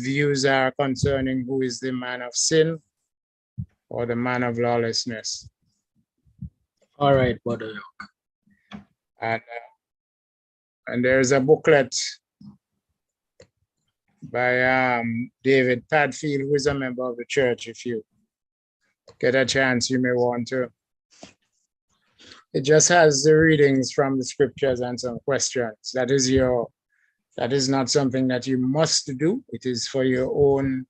views are concerning who is the man of sin or the man of lawlessness. All right, Brother York. And there's a booklet by David Padfield, who is a member of the church. If you get a chance, you may want to. It just has the readings from the scriptures and some questions. That is not something that you must do. It is for your own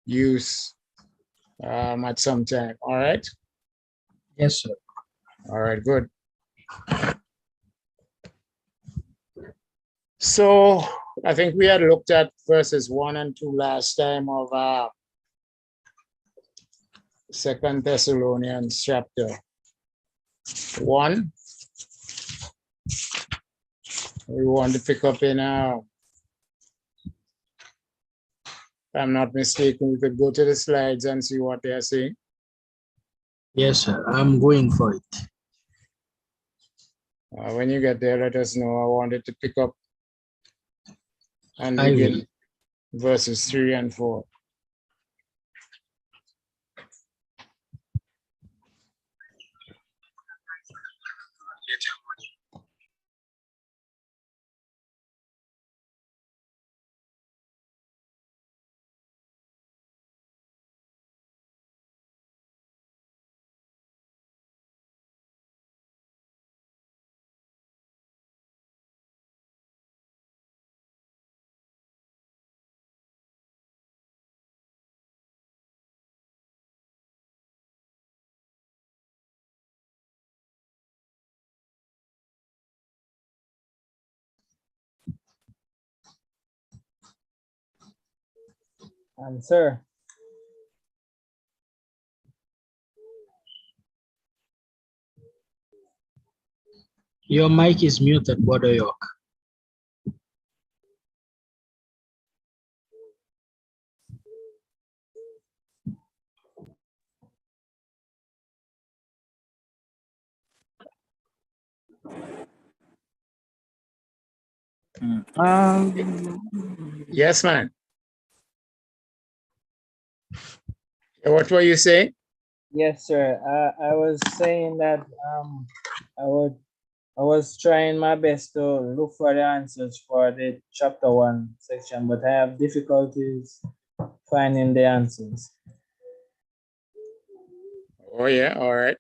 use at some time. All right? Yes, sir. All right, good. So I think we had looked at verses 1 and 2 last time of 2 Thessalonians chapter 1. We want to pick up in, if I'm not mistaken, we could go to the slides and see what they are saying. Yes, sir. I'm going for it. When you get there, let us know. I wanted to pick up and begin verses 3 and 4. Sir. Your mic is muted, Brother York. Yes, man. What were you saying? Yes, sir. I was saying that I was trying my best to look for the answers for the chapter 1 section, but I have difficulties finding the answers. Oh, yeah, all right.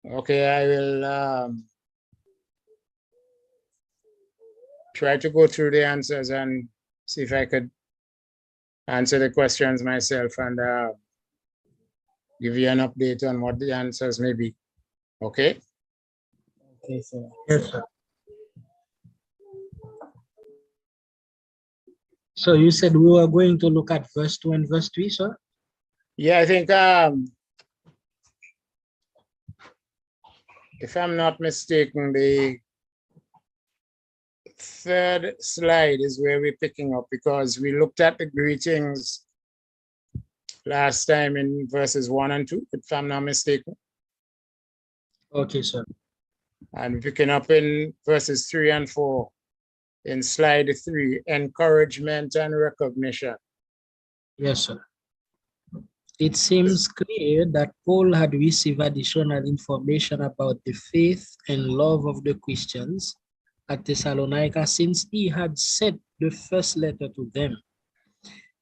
Okay, I will try to go through the answers and see if I could answer the questions myself and give you an update on what the answers may be. Okay? Okay, sir. Yes, sir. So you said we were going to look at verse 2 and verse 3, sir? Yeah, I think if I'm not mistaken, the third slide is where we're picking up, because we looked at the greetings last time in verses 1 and 2, if I'm not mistaken. Okay, sir. And we're picking up in verses 3 and 4 in slide 3, encouragement and recognition. Yes, sir. It seems clear that Paul had received additional information about the faith and love of the Christians at Thessalonica since he had sent the first letter to them.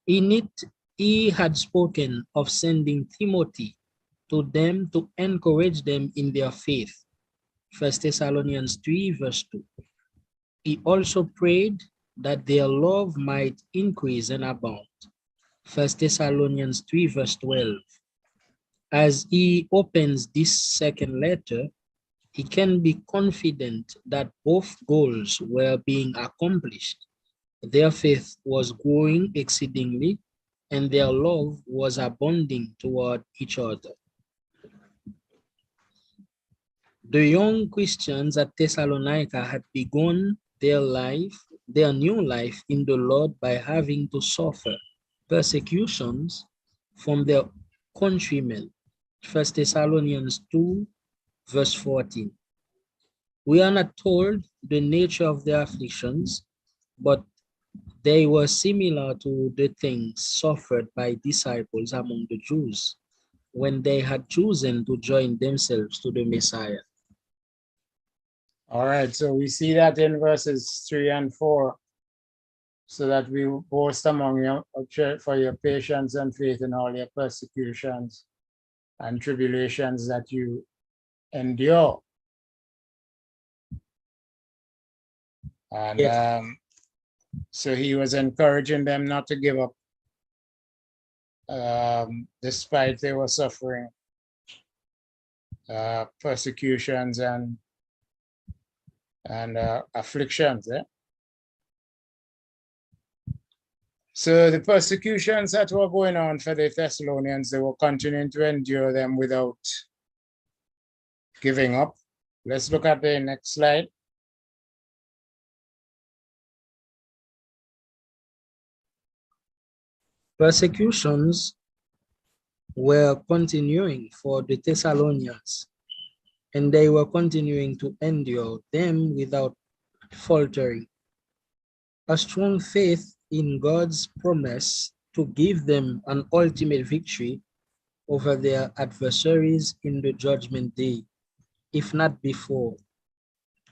In it, he had spoken of sending Timothy to them to encourage them in their faith. 1 Thessalonians 3 verse 2. He also prayed that their love might increase and abound. 1 Thessalonians 3 verse 12. As he opens this second letter, he can be confident that both goals were being accomplished. Their faith was growing exceedingly, and their love was abounding toward each other. The young Christians at Thessalonica had begun their new life in the Lord by having to suffer persecutions from their countrymen. 1 Thessalonians 2, verse 14. We are not told the nature of their afflictions, but They were similar to the things suffered by disciples among the Jews when they had chosen to join themselves to the Messiah. All right, so we see that in verses 3 and 4. So that we boast among you for your patience and faith in all your persecutions and tribulations that you endure. And Yes. So he was encouraging them not to give up, despite they were suffering persecutions and afflictions. So the persecutions that were going on for the Thessalonians, they were continuing to endure them without giving up. Let's look at the next slide. Persecutions were continuing for the Thessalonians, and they were continuing to endure them without faltering. A strong faith in God's promise to give them an ultimate victory over their adversaries in the judgment day, if not before,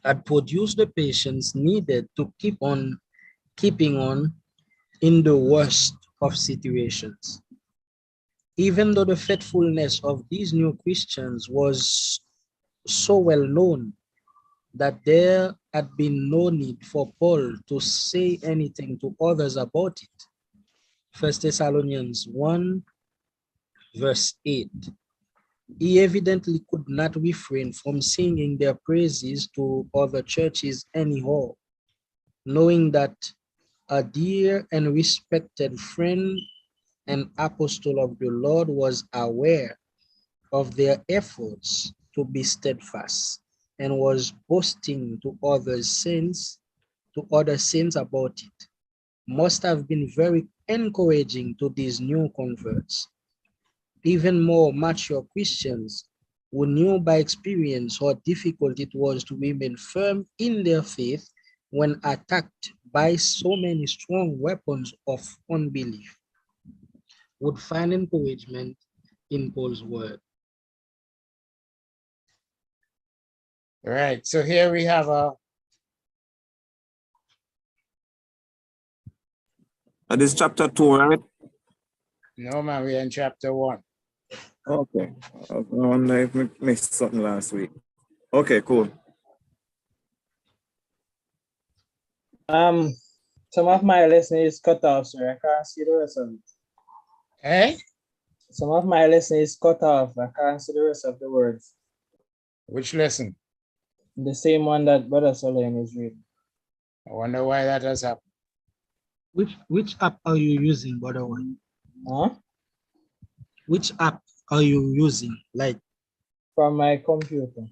had produced the patience needed to keep on keeping on in the worst of situations. Even though the faithfulness of these new Christians was so well known that there had been no need for Paul to say anything to others about it. 1 Thessalonians 1, verse 8. He evidently could not refrain from singing their praises to other churches anyhow, knowing that a dear and respected friend and apostle of the Lord was aware of their efforts to be steadfast and was boasting to other saints about it. Must have been very encouraging to these new converts. Even more mature Christians who knew by experience how difficult it was to remain firm in their faith when attacked by so many strong weapons of unbelief would find encouragement in Paul's word. Right, so here we have This is chapter 2, right? no man, we're in chapter 1. Okay. I wonder if we missed something last week. Okay, cool. Some of my lesson is cut off, sir. I can't see the rest of it. Eh? Some of my lesson is cut off. I can't see the rest of the words. Which lesson? The same one that Brother Solomon is reading. I wonder why that has happened. Which app are you using, by the way? Huh? Which app are you using? Like, From my computer.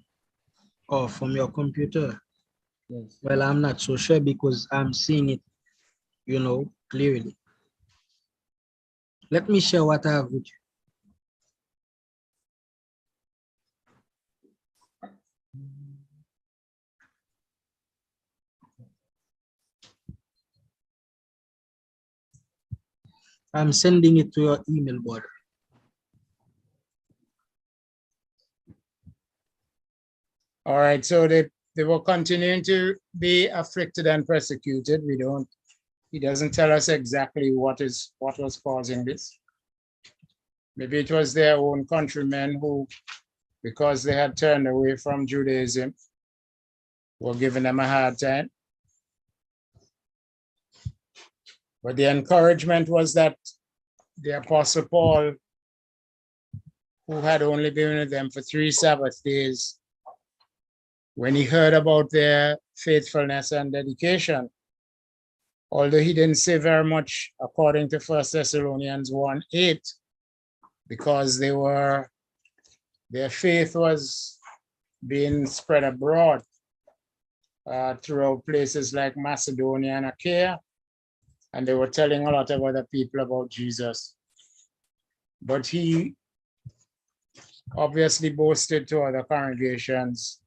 or from your computer? Yes. Well, I'm not so sure because I'm seeing it, clearly. Let me share what I have with you. I'm sending it to your email border. All right, so they were continuing to be afflicted and persecuted. He doesn't tell us exactly what was causing this. Maybe it was their own countrymen who, because they had turned away from Judaism, were giving them a hard time. But the encouragement was that the Apostle Paul, who had only been with them for 3 Sabbath days, when he heard about their faithfulness and dedication, although he didn't say very much according to 1 Thessalonians 1:8, because their faith was being spread abroad throughout places like Macedonia and Achaia, and they were telling a lot of other people about Jesus. But he obviously boasted to other congregations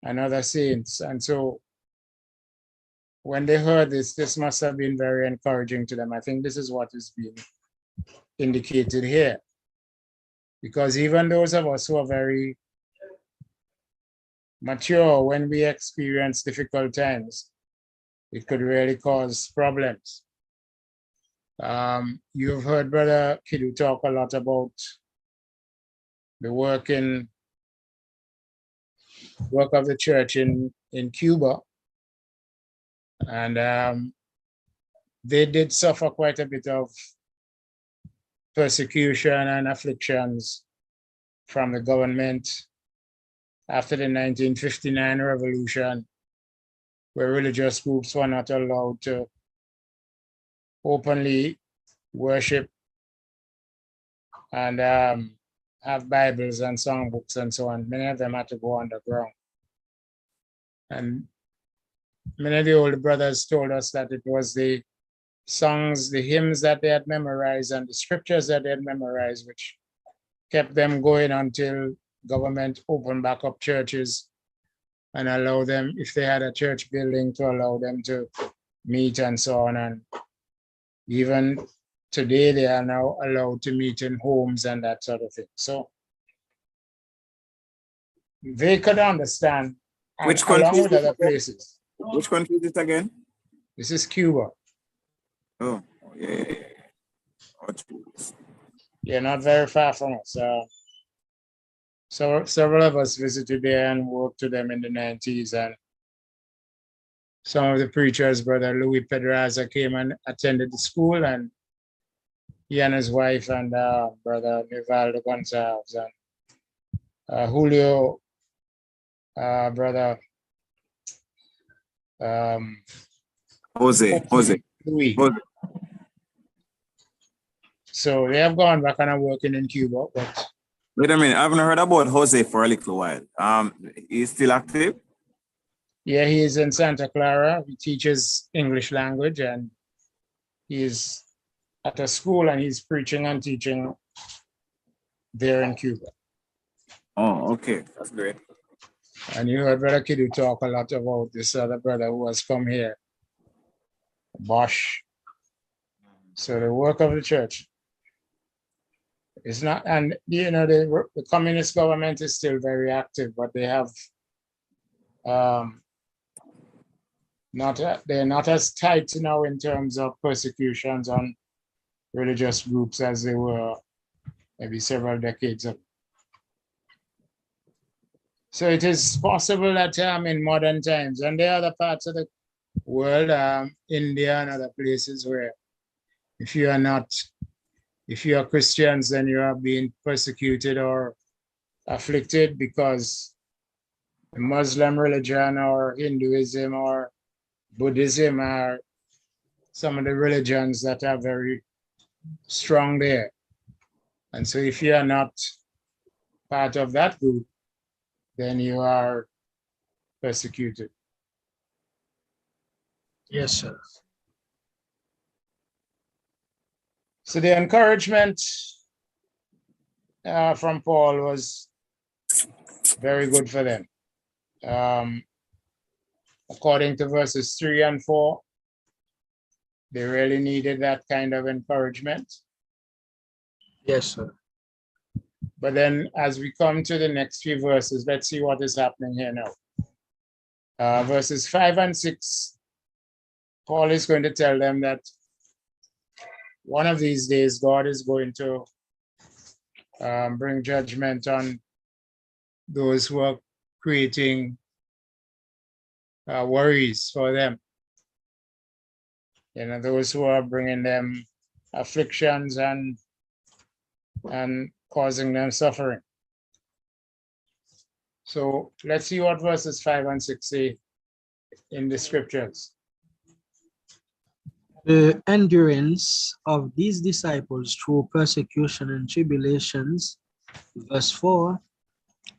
and other saints. And so when they heard this must have been very encouraging to them. I think this is what is being indicated here. Because even those of us who are very mature, when we experience difficult times, it could really cause problems. You've heard Brother Kidu talk a lot about the work of the church in Cuba. And they did suffer quite a bit of persecution and afflictions from the government after the 1959 revolution, where religious groups were not allowed to openly worship and have Bibles and songbooks and so on. Many of them had to go underground. And many of the older brothers told us that it was the songs, the hymns that they had memorized and the scriptures that they had memorized, which kept them going until government opened back up churches and allow them, if they had a church building, to allow them to meet and so on. And even today, they are now allowed to meet in homes and that sort of thing. So they could understand. Which country? Along with other places. Which country is it again? This is Cuba. Oh, yeah. Oh, geez. You're not very far from us. So several of us visited there and worked to them in the 90s. And some of the preachers, Brother Louis Pedraza, came and attended the school, and he and his wife and Brother Nivaldo Gonzalez and Julio, Brother Jose. Louis. So they have gone back and are working in Cuba. But wait a minute, I haven't heard about Jose for a little while. He's still active? Yeah, he is in Santa Clara. He teaches English language, and he's at a school and he's preaching and teaching there in Cuba. Oh, okay. That's great. And you heard Brother Kidu talk a lot about this other brother who has come here, Bosch. So the work of the church is not, and you know, the communist government is still very active, but they have they're not as tight now in terms of persecutions on religious groups as they were maybe several decades ago. So it is possible that in modern times, and there are other parts of the world, India and other places, where if you are Christians, then you are being persecuted or afflicted because the Muslim religion or Hinduism or Buddhism are some of the religions that are very strong there. And so if you are not part of that group, then you are persecuted. Yes, sir. So the encouragement from Paul was very good for them. According to verses 3 and 4, they really needed that kind of encouragement. Yes, sir. But then as we come to the next few verses, let's see what is happening here now. Verses 5 and 6, Paul is going to tell them that one of these days, God is going to bring judgment on those who are creating worries for them. You know, those who are bringing them afflictions and causing them suffering. So let's see what verses 5 and 6 say in the scriptures. The endurance of these disciples through persecution and tribulations, verse 4,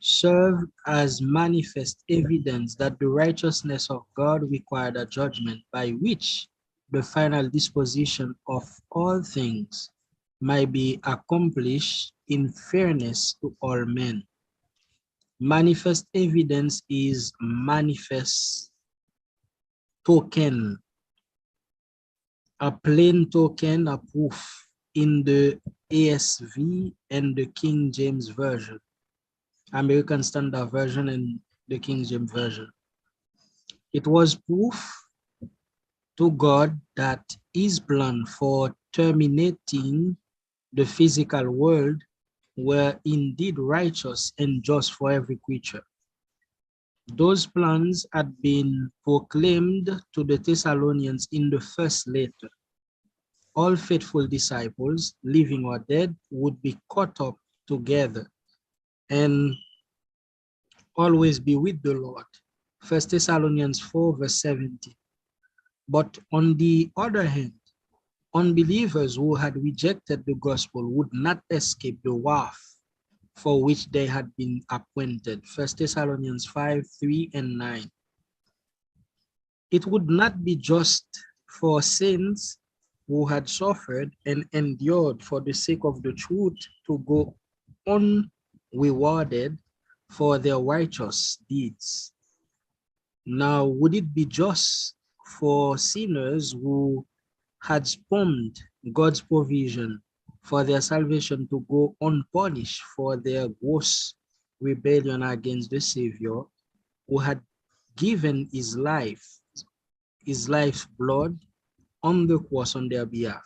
serve as manifest evidence that the righteousness of God required a judgment by which the final disposition of all things might be accomplished in fairness to all men. Manifest evidence is manifest token, a plain token, a proof in the ASV and the King James Version, American Standard Version and the King James Version. It was proof to God that his plan for terminating the physical world were indeed righteous and just for every creature. Those plans had been proclaimed to the Thessalonians in the first letter. All faithful disciples, living or dead, would be caught up together and always be with the Lord. 1 Thessalonians 4 verse 17. But on the other hand, unbelievers who had rejected the gospel would not escape the wrath for which they had been appointed. 1 Thessalonians 5, 3 and 9. It would not be just for saints who had suffered and endured for the sake of the truth to go unrewarded for their righteous deeds. Now, would it be just for sinners who had spurned God's provision for their salvation to go unpunished for their gross rebellion against the Savior, who had given his life's blood on the cross on their behalf?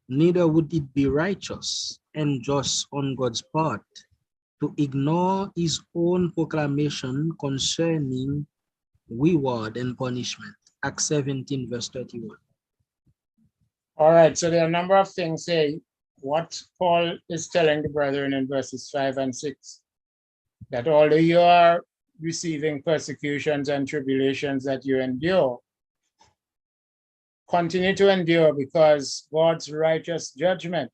Neither would it be righteous and just on God's part to ignore his own proclamation concerning reward and punishment. Acts 17 verse 31. All right, so there are a number of things here. What Paul is telling the brethren in verses 5 and 6, that although you are receiving persecutions and tribulations that you endure, continue to endure, because God's righteous judgment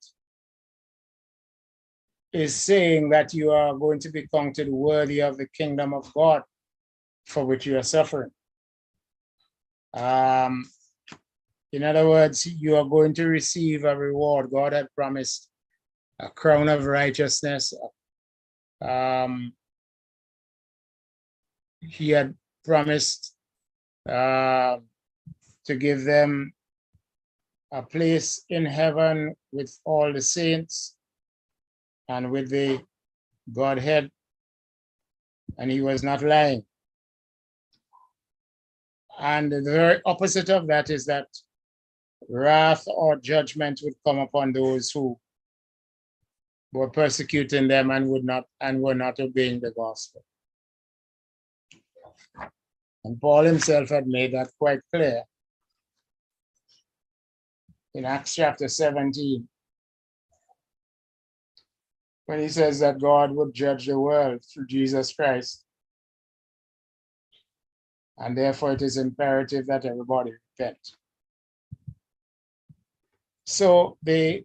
is saying that you are going to be counted worthy of the kingdom of God for which you are suffering. In other words, you are going to receive a reward. God had promised a crown of righteousness. He had promised to give them a place in heaven with all the saints and with the Godhead, and he was not lying. And the very opposite of that is that wrath or judgment would come upon those who were persecuting them and were not obeying the gospel. And Paul himself had made that quite clear in Acts chapter 17, when he says that God would judge the world through Jesus Christ. And therefore it is imperative that everybody repent. So the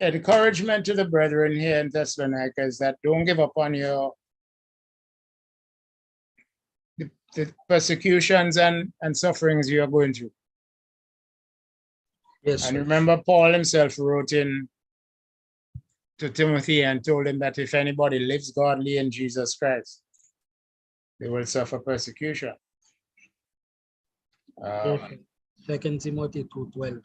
encouragement to the brethren here in Thessalonica is that don't give up on the persecutions and sufferings you are going through. Yes, and sir. remember, Paul himself wrote in to Timothy and told him that if anybody lives godly in Jesus Christ, they will suffer persecution. 2 Timothy 2:12.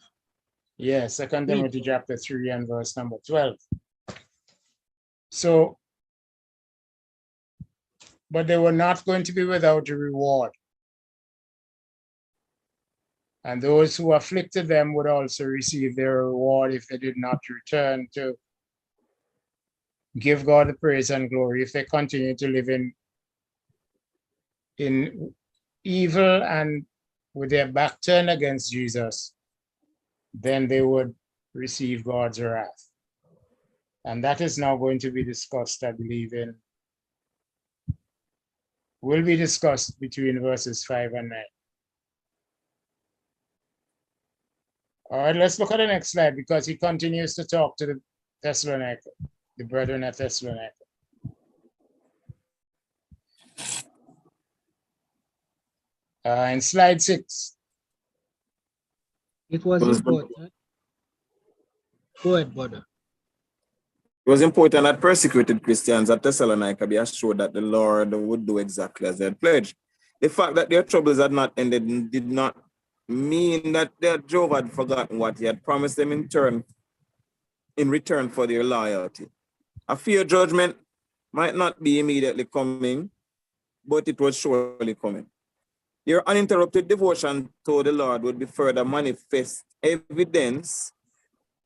Yeah, 2 Timothy chapter 3 and verse number 12. So, but they were not going to be without a reward. And those who afflicted them would also receive their reward if they did not return to give God the praise and glory. If they continue to live in evil and with their back turned against Jesus, then they would receive God's wrath. And that is now going to be discussed, I believe, will be discussed between verses 5 and 9. All right, let's look at the next slide, because he continues to talk to the Thessalonica, the brethren at Thessalonica. In slide 6. It was important. Go ahead, brother. It was important that persecuted Christians at Thessalonica be assured that the Lord would do exactly as they had pledged. The fact that their troubles had not ended did not mean that their Jehovah had forgotten what he had promised them in return for their loyalty. A fair judgment might not be immediately coming, but it was surely coming. Their uninterrupted devotion to the Lord would be further manifest evidence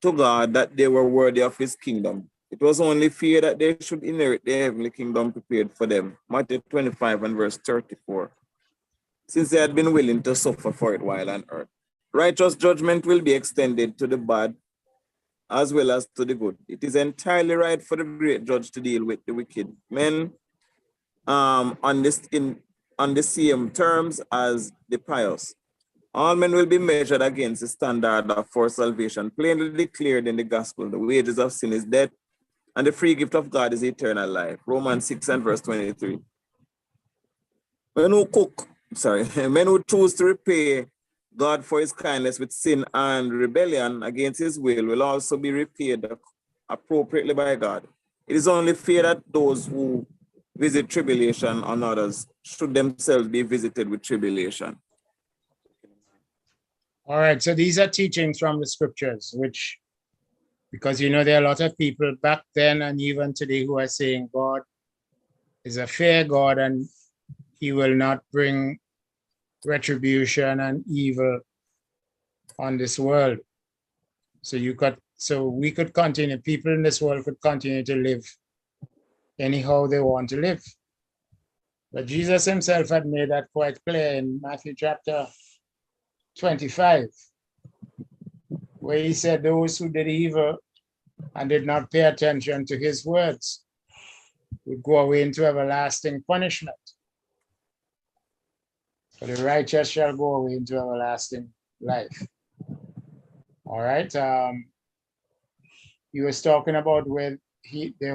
to God that they were worthy of his kingdom. It was only fair that they should inherit the heavenly kingdom prepared for them. Matthew 25 and verse 34. Since they had been willing to suffer for it while on earth. Righteous judgment will be extended to the bad as well as to the good. It is entirely right for the great judge to deal with the wicked men on the same terms as the pious. All men will be measured against the standard for salvation, plainly declared in the gospel. The wages of sin is death, and the free gift of God is eternal life. Romans 6 and verse 23. Men who choose to repay God for his kindness with sin and rebellion against his will also be repaid appropriately by God. It is only fair that those who visit tribulation on others should themselves be visited with tribulation. All right, so these are teachings from the scriptures, which, because there are a lot of people back then and even today who are saying God is a fair God and he will not bring retribution and evil on this world. So we could continue, people in this world could continue to live anyhow they want to live. But Jesus himself had made that quite clear in Matthew chapter 25, where he said those who did evil and did not pay attention to his words would go away into everlasting punishment. For the righteous shall go away into everlasting life. All right. He was talking about where they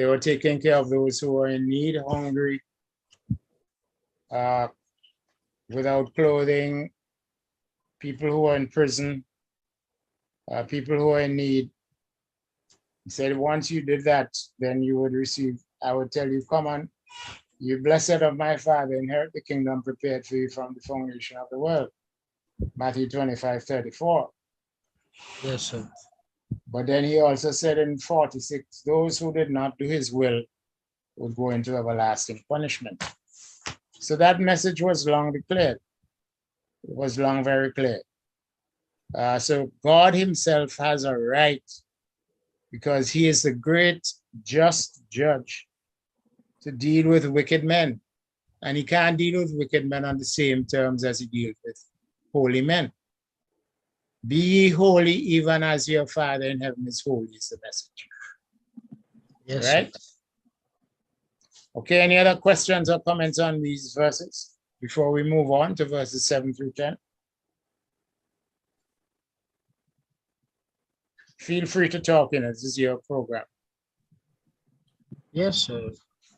were taking care of those who were in need, hungry, without clothing, people who are in prison, people who are in need. He said, once you did that, then you would receive, I would tell you, come on, you blessed of my Father, inherit the kingdom prepared for you from the foundation of the world. Matthew 25:34. Yes, sir. But then he also said in 46, those who did not do his will would go into everlasting punishment. So that message was long declared. It was long very clear. So God himself has a right, because he is the great just judge, to deal with wicked men. And he can't deal with wicked men on the same terms as he deals with holy men. Be ye holy even as your Father in heaven is holy is the message. Yes, right? sir. Okay, any other questions or comments on these verses before we move on to verses 7 through 10? Feel free to talk in it. This is your program. Yes, sir.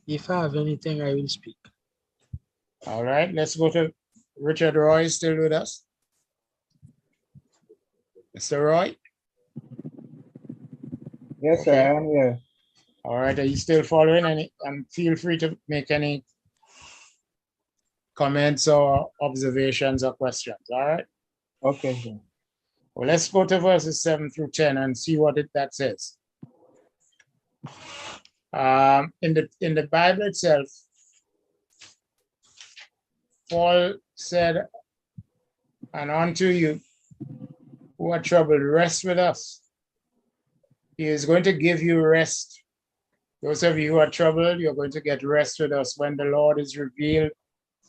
If I have anything, I will speak. All right, let's go to Richard Roy, still with us. Mr. Roy? Yes, Okay. sir, I'm here. All right, are you still following? And feel free to make any comments or observations or questions, all right? Okay, sir. Well, let's go to verses 7 through 10 and see what that says. In the Bible itself, Paul said, and unto you who are troubled, rest with us. He is going to give you rest. Those of you who are troubled, you're going to get rest with us when the Lord is revealed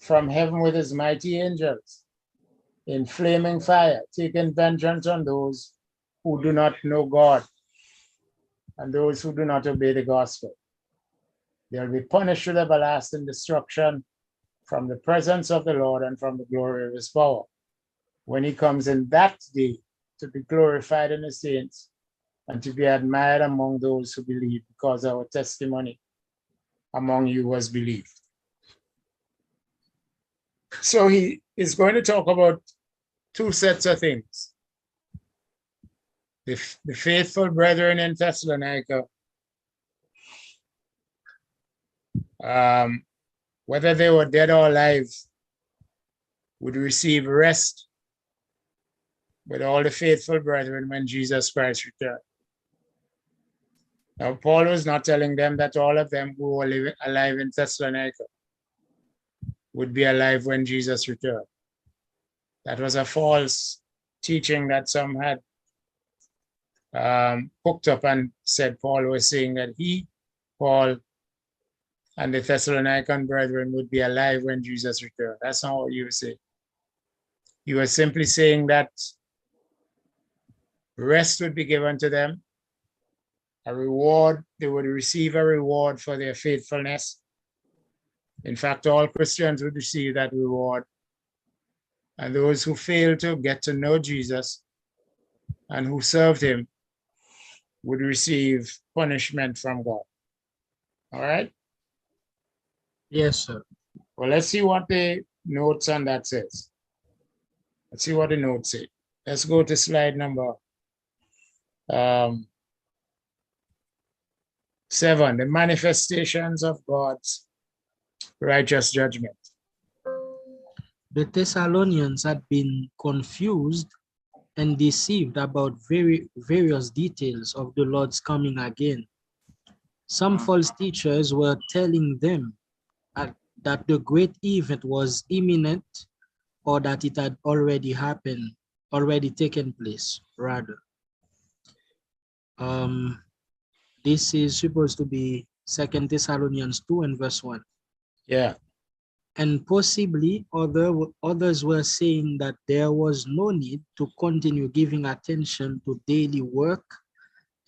from heaven with his mighty angels in flaming fire, taking vengeance on those who do not know God and those who do not obey the gospel. They'll be punished with everlasting destruction from the presence of the Lord and from the glory of his power, when he comes in that day to be glorified in the saints and to be admired among those who believe, because our testimony among you was believed. So he is going to talk about two sets of things. the faithful brethren in Thessalonica, whether they were dead or alive, would receive rest with all the faithful brethren when Jesus Christ returned. Now, Paul was not telling them that all of them who were alive in Thessalonica would be alive when Jesus returned. That was a false teaching that some had hooked up and said Paul was saying that he, Paul, and the Thessalonican brethren would be alive when Jesus returned. That's not what you were saying. You were simply saying that rest would be given to them, a reward, they would receive a reward for their faithfulness. In fact, all Christians would receive that reward. And those who fail to get to know Jesus and who served him would receive punishment from God. All right? Yes, sir. Well, let's see what the notes on that says. Let's see what the notes say. Let's go to slide number 7, the manifestations of God's righteous judgment. The Thessalonians had been confused and deceived about various details of the Lord's coming again. Some false teachers were telling them that the great event was imminent, or that it had already happened, already taken place, rather. This is supposed to be 2 Thessalonians 2 and verse 1. Yeah. And possibly others were saying that there was no need to continue giving attention to daily work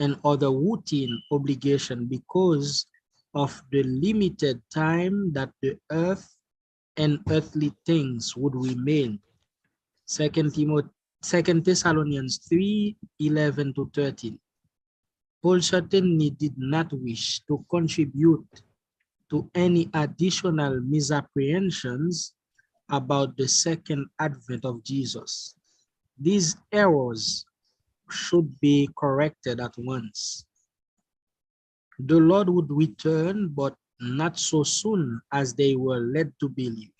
and other routine obligation because of the limited time that the earth and earthly things would remain. 2 Thessalonians 3:11 to 13. Paul certainly did not wish to contribute to any additional misapprehensions about the second advent of Jesus. These errors should be corrected at once. The Lord would return, but not so soon as they were led to believe.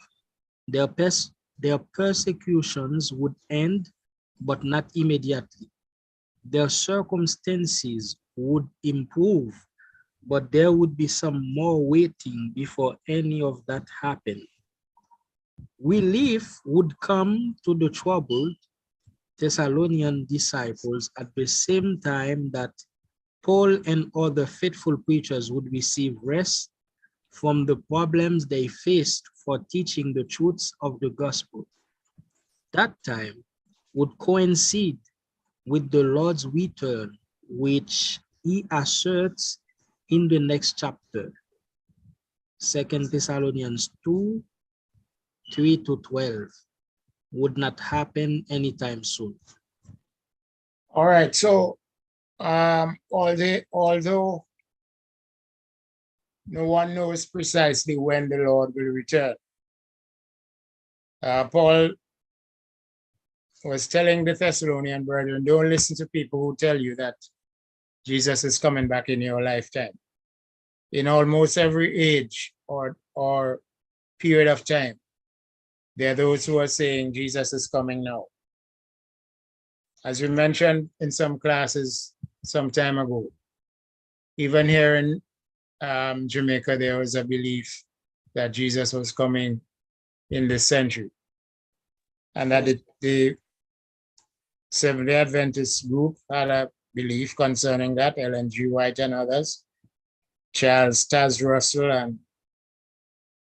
Their persecutions would end, but not immediately. Their circumstances would improve, but there would be some more waiting before any of that happened. Relief would come to the troubled Thessalonian disciples at the same time that Paul and other faithful preachers would receive rest from the problems they faced for teaching the truths of the gospel. That time would coincide with the Lord's return, which he asserts in the next chapter, 2 Thessalonians 2:3 to 12, would not happen anytime soon. All right. So, although no one knows precisely when the Lord will return, Paul was telling the Thessalonian brethren, don't listen to people who tell you that Jesus is coming back in your lifetime. In almost every age or period of time, there are those who are saying Jesus is coming now. As we mentioned in some classes some time ago, even here in Jamaica, there was a belief that Jesus was coming in this century, and that the Seventh-day Adventist group had a belief concerning that. Ellen G. White and others, Charles Taz Russell and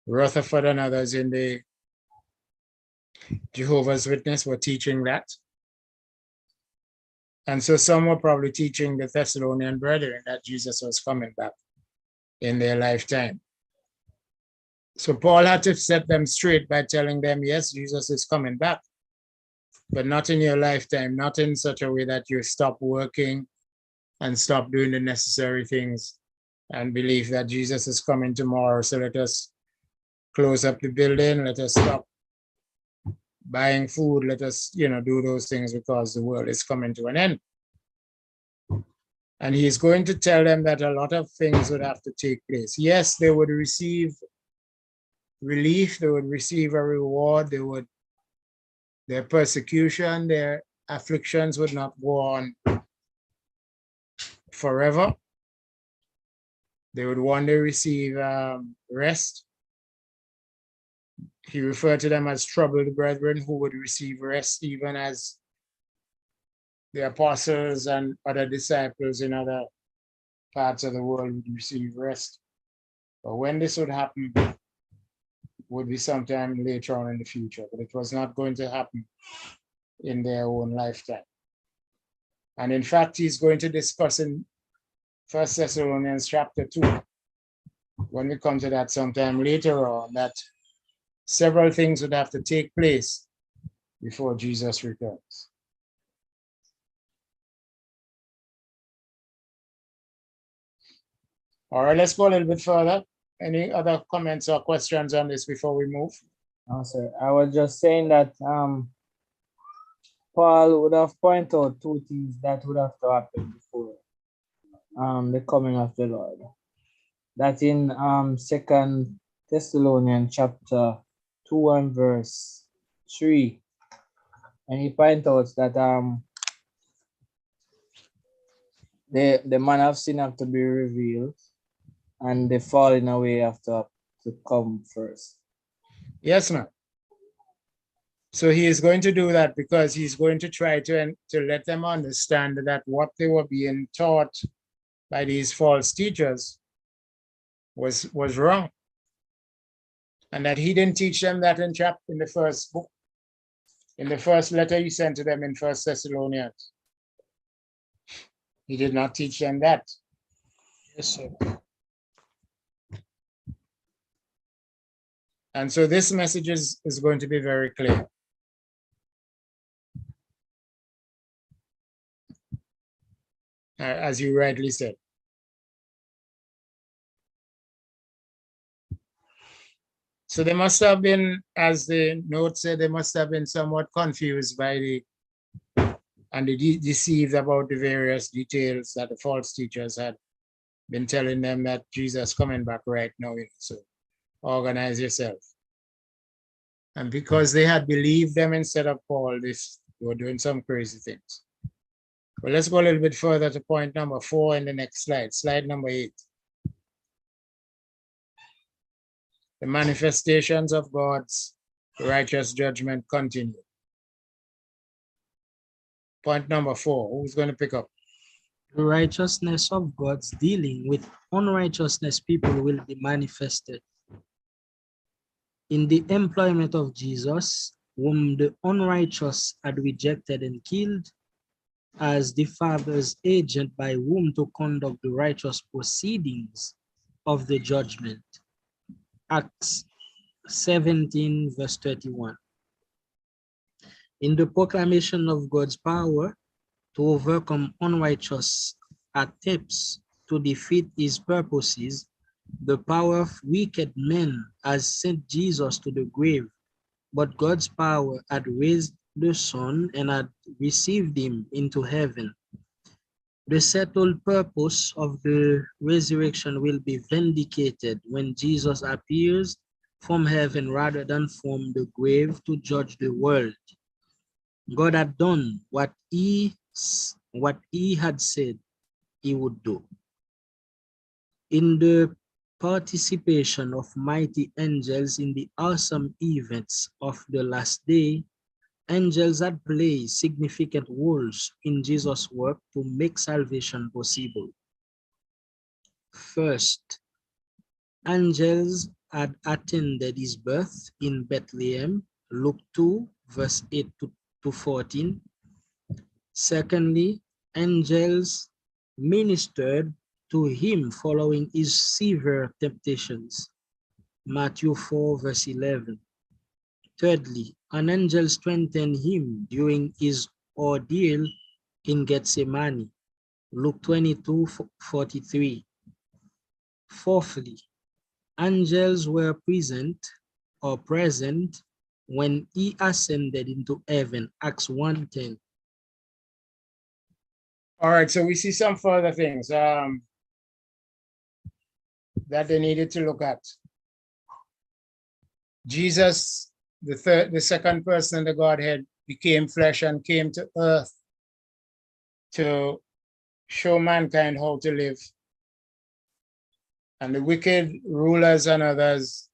Rutherford and others in the Jehovah's Witness were teaching that. And so some were probably teaching the Thessalonian brethren that Jesus was coming back in their lifetime. So Paul had to set them straight by telling them, yes, Jesus is coming back, but not in your lifetime, not in such a way that you stop working and stop doing the necessary things and believe that Jesus is coming tomorrow. So let us close up the building, let us stop buying food, let us, do those things because the world is coming to an end. And he is going to tell them that a lot of things would have to take place. Yes, they would receive relief, they would receive a reward, their persecution, their afflictions would not go on forever. They would one day receive rest. He referred to them as troubled brethren who would receive rest, even as the apostles and other disciples in other parts of the world would receive rest. But when this would happen would be sometime later on in the future, but it was not going to happen in their own lifetime. And in fact, he's going to discuss in 1 Thessalonians chapter 2, when we come to that sometime later on, that several things would have to take place before Jesus returns. All right, let's go a little bit further. Any other comments or questions on this before we move? No, sir. I was just saying that Paul would have pointed out two things that would have to happen before the coming of the Lord. That in 2 Thessalonians chapter 2 and verse 3. And he points out that the man of sin have to be revealed and the falling away have to come first. Yes, ma'am. So he is going to do that because he's going to try to let them understand that what they were being taught by these false teachers was wrong. And that he didn't teach them that in the first book, in the first letter he sent to them in 1 Thessalonians. He did not teach them that. Yes, sir. And so this message is going to be very clear. As you rightly said. So they must have been, as the note said, they must have been somewhat confused by and deceived about the various details that the false teachers had been telling them that Jesus coming back right now. So organize yourself. And because they had believed them instead of Paul, they were doing some crazy things. Well, let's go a little bit further to point number 4 in the next slide, slide number 8. The manifestations of God's righteous judgment continue. Point number 4, who's going to pick up? The righteousness of God's dealing with unrighteousness people will be manifested. In the employment of Jesus, whom the unrighteous had rejected and killed, as the Father's agent by whom to conduct the righteous proceedings of the judgment. Acts 17, verse 31. In the proclamation of God's power to overcome unrighteous attempts to defeat his purposes, the power of wicked men has sent Jesus to the grave, but God's power had raised the Son and had received him into heaven. The settled purpose of the resurrection will be vindicated when Jesus appears from heaven rather than from the grave to judge the world. God had done what he had said he would do. In the participation of mighty angels in the awesome events of the last day, angels had played significant roles in Jesus' work to make salvation possible. First, angels had attended his birth in Bethlehem, Luke 2, verse 8 to 14. Secondly, angels ministered to him following his severe temptations, Matthew 4, verse 11. Thirdly, an angel strengthened him during his ordeal in Gethsemane, Luke 22:43. Fourthly, angels were present when he ascended into heaven, Acts 1:10. All right, so we see some further things that they needed to look at. Jesus, the second person in the Godhead, became flesh and came to earth to show mankind how to live. And the wicked rulers and others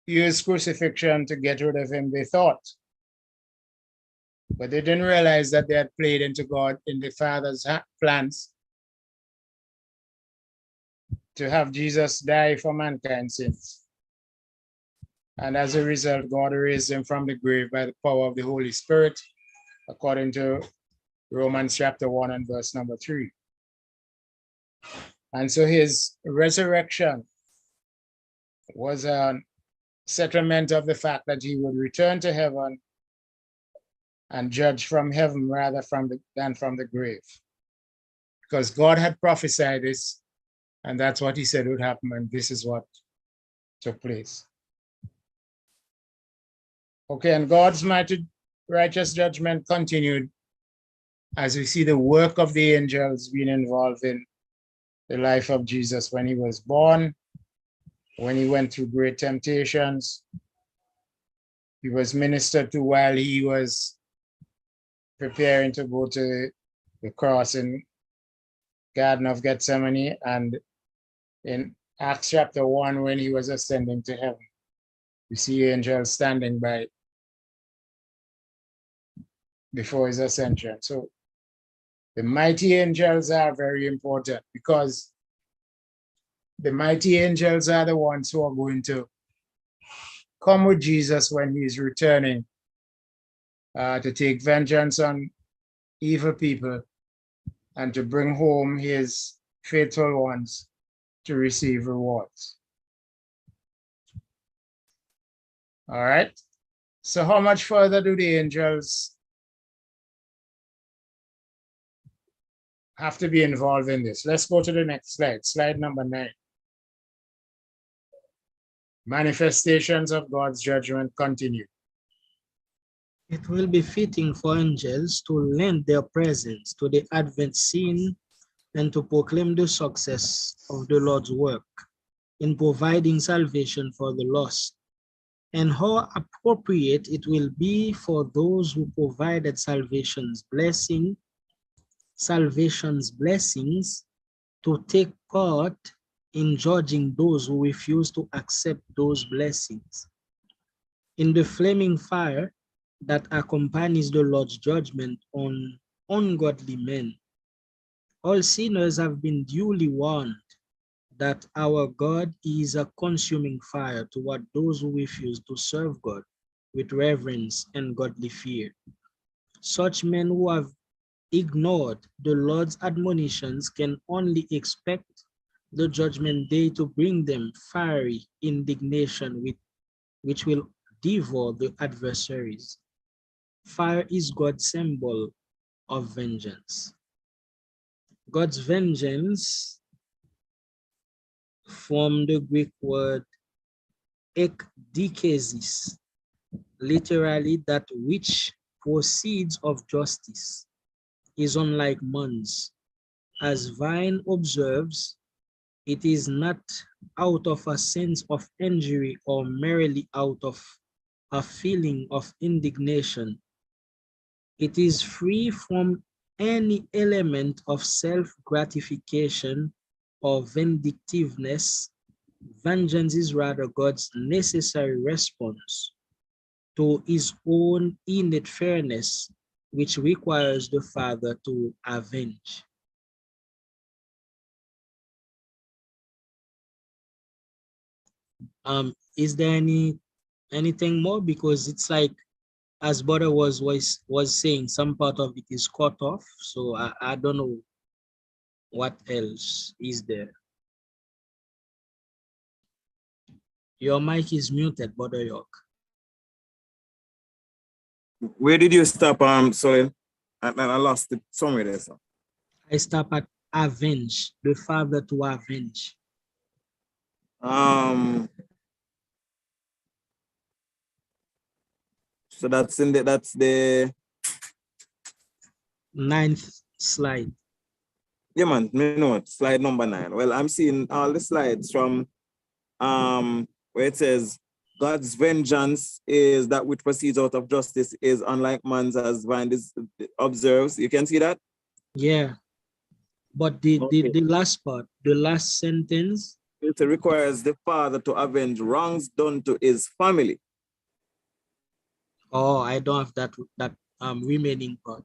used crucifixion to get rid of him, they thought. But they didn't realize that they had played into God in the Father's plans to have Jesus die for mankind's sins. And as a result, God raised him from the grave by the power of the Holy Spirit, according to Romans chapter 1 and verse number 3. And so his resurrection was a settlement of the fact that he would return to heaven and judge from heaven rather than from the grave. Because God had prophesied this, and that's what he said would happen, and this is what took place. Okay, and God's mighty righteous judgment continued as we see the work of the angels being involved in the life of Jesus when he was born, when he went through great temptations. He was ministered to while he was preparing to go to the cross in Garden of Gethsemane, and in Acts chapter 1, when he was ascending to heaven, we see angels standing by before his ascension. So the mighty angels are very important, because the mighty angels are the ones who are going to come with Jesus when he's returning to take vengeance on evil people and to bring home his faithful ones to receive rewards. All right. So how much further do the angels have to be involved in this? Let's go to the next slide, slide number 9. Manifestations of God's judgment continue. It will be fitting for angels to lend their presence to the Advent scene and to proclaim the success of the Lord's work in providing salvation for the lost, and how appropriate it will be for those who provided salvation's blessings to take part in judging those who refuse to accept those blessings. In the flaming fire that accompanies the Lord's judgment on ungodly men, all sinners have been duly warned that our God is a consuming fire toward those who refuse to serve God with reverence and godly fear. Such men who have ignored the Lord's admonitions can only expect the judgment day to bring them fiery indignation which will devour the adversaries. Fire is God's symbol of vengeance. God's vengeance, from the Greek word ekdikesis, literally that which proceeds of justice, is unlike man's. As Vine observes, it is not out of a sense of injury or merely out of a feeling of indignation. It is free from any element of self-gratification or vindictiveness. Vengeance is rather God's necessary response to his own innate fairness, which requires the Father to avenge. Is there anything more? Because it's like, as Brother was saying, some part of it is cut off, so I don't know what else is there. Your mic is muted, Brother York. Where did you stop, Solid? I lost it somewhere there, sir. I stop at avenge, the Father to avenge. So that's the 9th slide. Yeah, man, me know it. Slide number 9. Well, I'm seeing all the slides from where it says God's vengeance is that which proceeds out of justice is unlike man's as Vine observes. You can see that? Yeah. But Okay. the last part, the last sentence. It requires the father to avenge wrongs done to his family. Oh, I don't have that remaining part.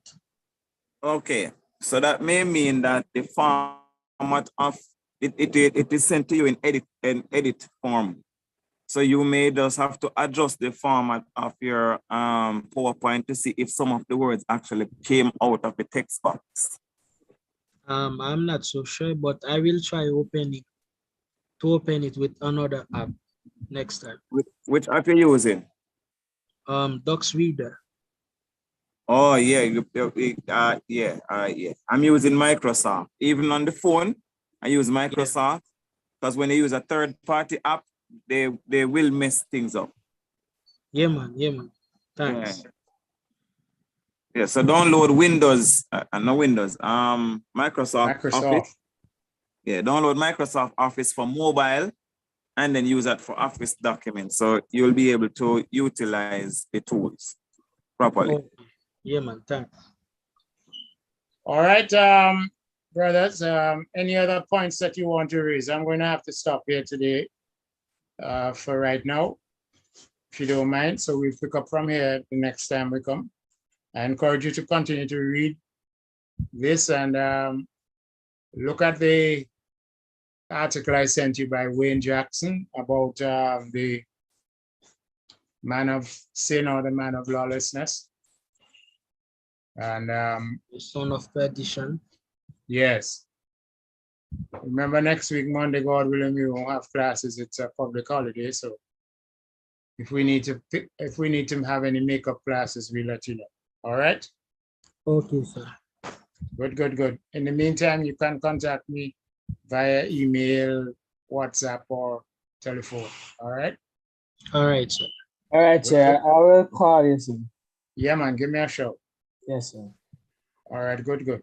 Okay, so that may mean that the format of it is sent to you in edit form. So you may just have to adjust the format of your PowerPoint to see if some of the words actually came out of the text box. I'm not so sure, but I will try open it with another app next time. Which app you using? Docs Reader. Oh yeah, yeah. I'm using Microsoft. Even on the phone, I use Microsoft because when they use a third-party app, they will mess things up. Yeah, man. Yeah, man. Thanks. Yeah. So download Windows, no Windows. Microsoft Office. Yeah, download Microsoft Office for mobile, and then use that for Office documents. So you'll be able to utilize the tools properly. Oh, yeah, man. Thanks. All right, brothers, any other points that you want to raise? I'm going to have to stop here today for right now, if you don't mind. So we'll pick up from here the next time we come. I encourage you to continue to read this and look at the article I sent you by Wayne Jackson about the man of sin or the man of lawlessness. And The son of perdition. yes. Remember next week, Monday, God willing, we won't have classes. It's a public holiday. So if we need to have any makeup classes, we'll let you know. All right. Okay, sir. Good. In the meantime, you can contact me via email, WhatsApp, or telephone. All right. All right, sir. All right, sir. I will call you soon. Yeah, man. Give me a shout. Yes, sir. All right. Good.